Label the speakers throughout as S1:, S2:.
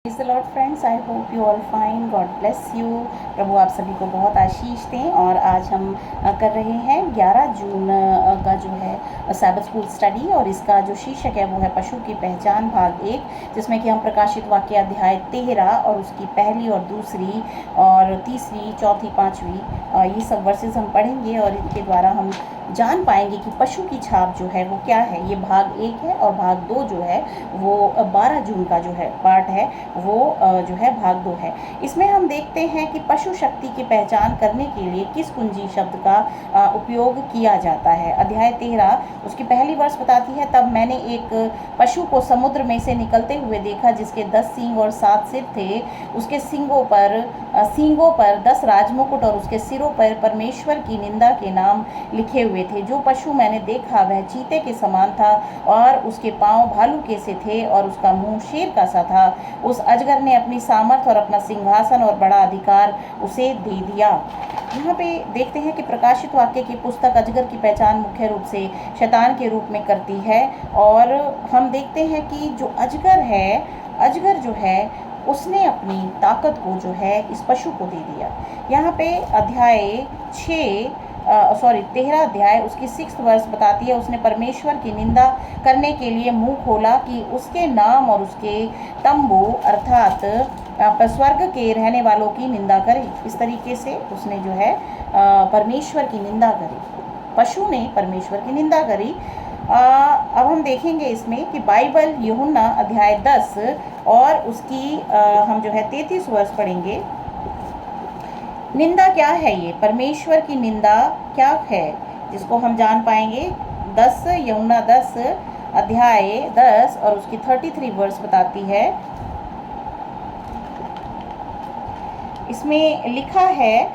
S1: Praise the Lord friends, I hope you all fine, God bless you. प्रभु आप सभी को बहुत आशीष दें। और आज हम कर रहे हैं 11 जून का जो है सैबथ स्कूल स्टडी, और इसका जो शीर्षक है वो है पशु की पहचान भाग 1, जिसमें कि हम प्रकाशित वाक्य अध्याय 13 और उसकी पहली और दूसरी और तीसरी, चौथी, पाँचवीं ये सब वर्सेस हम पढ़ेंगे और इनके द्वारा हम जान पाएंगे कि पशु की छाप जो है वो क्या है। ये भाग 1 है और भाग 2 जो है वो 12 जून का जो है पार्ट है वो जो है भाग 2 है। इसमें हम देखते हैं कि पशु शक्ति की पहचान करने के लिए किस कुंजी शब्द का उपयोग किया जाता है। अध्याय 13 उसकी पहली वर्ष बताती है, तब मैंने एक पशु को समुद्र में से निकलते हुए देखा जिसके 10 सींग और 7 सिर थे। उसके सींगों पर 10 राजमुकुट और उसके सिरों पर परमेश्वर की निंदा के नाम लिखे हुए थे। जो पशु मैंने देखा वह चीते के समान था और उसके पांव भालू के से थे और उसका मुंह शेर का सा था। उस अजगर ने अपनी सामर्थ और अपना सिंहासन और बड़ा अधिकार उसे दे दिया। यहाँ पे देखते हैं कि प्रकाशित वाक्य की पुस्तक अजगर की पहचान मुख्य रूप से शैतान के रूप में करती है। और हम देखते हैं कि जो अजगर जो है उसने अपनी ताकत को जो है इस पशु को दे दिया। यहाँ पे अध्याय 13 अध्याय उसकी 6th वर्ष बताती है, उसने परमेश्वर की निंदा करने के लिए मुंह खोला कि उसके नाम और उसके तंबू अर्थात स्वर्ग के रहने वालों की निंदा करे। इस तरीके से उसने जो है परमेश्वर की निंदा करी, पशु ने परमेश्वर की निंदा करी। अब हम देखेंगे इसमें कि बाइबल यूहन्ना अध्याय 10 और उसकी हम जो है 33 वर्ष पढ़ेंगे। निंदा क्या है, ये परमेश्वर की निंदा क्या है, जिसको हम जान पाएंगे। यूहन्ना 10 अध्याय 10 और उसकी 33 वर्ष बताती है। इसमें लिखा है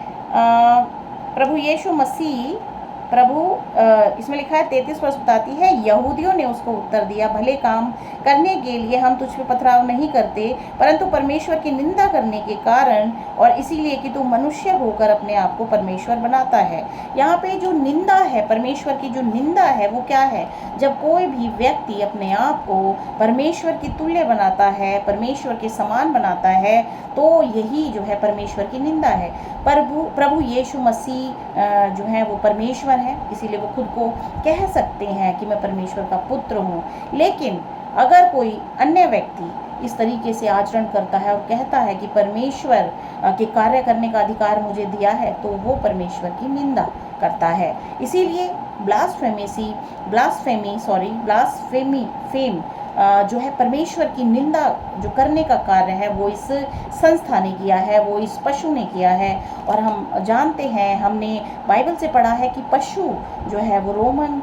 S1: प्रभु यीशु मसीह इसमें लिखा है 33 वर्ष बताती है, यहूदियों ने उसको उत्तर दिया, भले काम करने के लिए हम तुझ पे पथराव नहीं करते, परंतु परमेश्वर की निंदा करने के कारण और इसीलिए कि तू मनुष्य होकर अपने आप को परमेश्वर बनाता है। यहाँ पे जो निंदा है, परमेश्वर की जो निंदा है वो क्या है, जब कोई भी व्यक्ति अपने आप को परमेश्वर की तुल्य बनाता है, परमेश्वर के समान बनाता है, तो यही जो है परमेश्वर की निंदा है। प्रभु यीशु मसीह जो है वो परमेश्वर है, इसीलिए वो खुद को कह सकते हैं कि मैं परमेश्वर का पुत्र हूँ। लेकिन अगर कोई अन्य व्यक्ति इस तरीके से आचरण करता है और कहता है कि परमेश्वर के कार्य करने का अधिकार मुझे दिया है, तो वो परमेश्वर की निंदा करता है। इसीलिए ब्लास्फेमी जो है परमेश्वर की निंदा जो करने का कार्य है वो इस संस्था ने किया है, वो इस पशु ने किया है। और हम जानते हैं, हमने बाइबल से पढ़ा है कि पशु जो है वो रोमन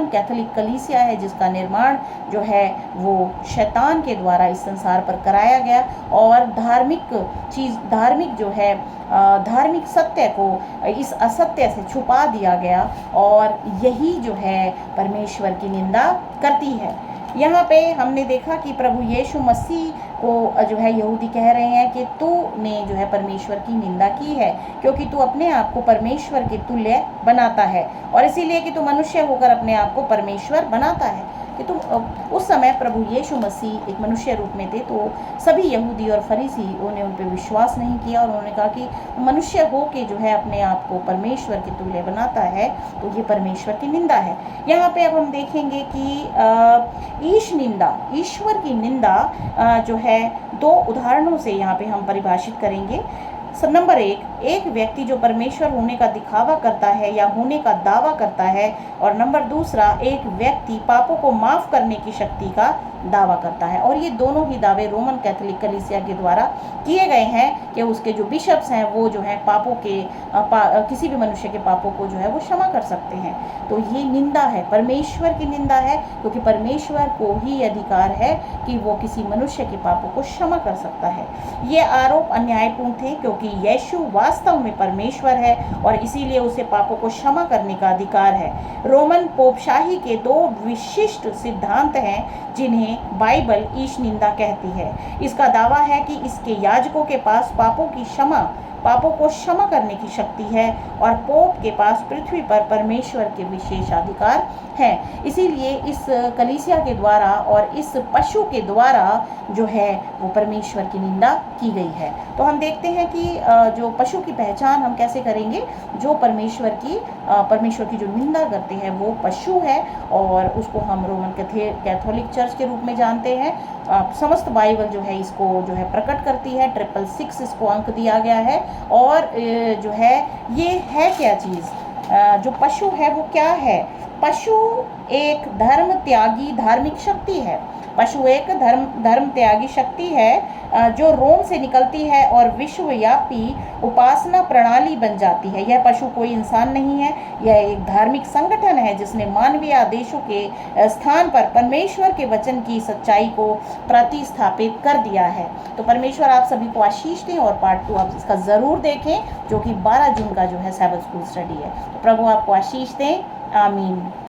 S1: कैथोलिक कलीसिया है, जिसका निर्माण जो है वो शैतान के द्वारा इस संसार पर कराया गया। और धार्मिक सत्य को इस असत्य से छुपा दिया गया, और यही जो है परमेश्वर की निंदा करती है। यहाँ पे हमने देखा कि प्रभु यीशु मसीह को जो है यहूदी कह रहे हैं कि तू ने जो है परमेश्वर की निंदा की है, क्योंकि तू अपने आप को परमेश्वर के तुल्य बनाता है, और इसीलिए कि तू मनुष्य होकर अपने आप को परमेश्वर बनाता है। कि तुम उस समय प्रभु यीशु मसीह एक मनुष्य रूप में थे, तो सभी यहूदी और फरीसी उन्होंने उन पर विश्वास नहीं किया, और उन्होंने कहा कि मनुष्य हो के जो है अपने आप को परमेश्वर के तुल्य बनाता है, तो ये परमेश्वर की निंदा है। यहाँ पे अब हम देखेंगे कि ईश्वर की निंदा जो है 2 उदाहरणों से यहाँ पे हम परिभाषित करेंगे। नंबर 1 व्यक्ति जो परमेश्वर होने का दिखावा करता है या होने का दावा करता है, और नंबर 2 एक व्यक्ति पापों को माफ करने की शक्ति का दावा करता है। और ये दोनों ही दावे रोमन कैथोलिक कलीसिया के द्वारा किए गए हैं कि उसके जो बिशप्स हैं वो जो है पापों के किसी भी मनुष्य के पापों को जो है वो क्षमा कर सकते हैं। तो ये निंदा है, परमेश्वर की निंदा है, क्योंकि परमेश्वर को ही अधिकार है कि वो किसी मनुष्य के पापों को क्षमा कर सकता है। ये आरोप अन्यायपूर्ण थे, क्योंकि यीशु वास्तव में परमेश्वर है और इसीलिए उसे पापों को क्षमा करने का अधिकार है। रोमन पोपशाही के 2 विशिष्ट सिद्धांत हैं जिन्हें बाइबल ईश निंदा कहती है। इसका दावा है कि इसके याजकों के पास पापों की क्षमा पापों को क्षमा करने की शक्ति है और पोप के पास पृथ्वी पर परमेश्वर के विशेषाधिकार हैं। इसीलिए इस कलीसिया के द्वारा और इस पशु के द्वारा जो है वो परमेश्वर की निंदा की गई है। तो हम देखते हैं कि जो पशु की पहचान हम कैसे करेंगे, जो परमेश्वर की जो निंदा करते हैं वो पशु है, और उसको हम रोमन कैथोलिक चर्च के रूप में जानते हैं। समस्त बाइबल जो है इसको जो है प्रकट करती है, 666 इसको अंक दिया गया है। और जो है ये है क्या चीज़, जो पशु है वो क्या है? पशु एक धर्म त्यागी धार्मिक शक्ति है। पशु एक धर्म त्यागी शक्ति है जो रोम से निकलती है और विश्वव्यापी उपासना प्रणाली बन जाती है। यह पशु कोई इंसान नहीं है, यह एक धार्मिक संगठन है जिसने मानवीय आदेशों के स्थान पर परमेश्वर के वचन की सच्चाई को प्रतिस्थापित कर दिया है। तो परमेश्वर आप सभी को आशीष दें, और पार्ट 2 आप इसका ज़रूर देखें, जो कि 12 जून का जो है सैबथ स्कूल स्टडी है। तो प्रभु आपको आशीष दें। आमीन।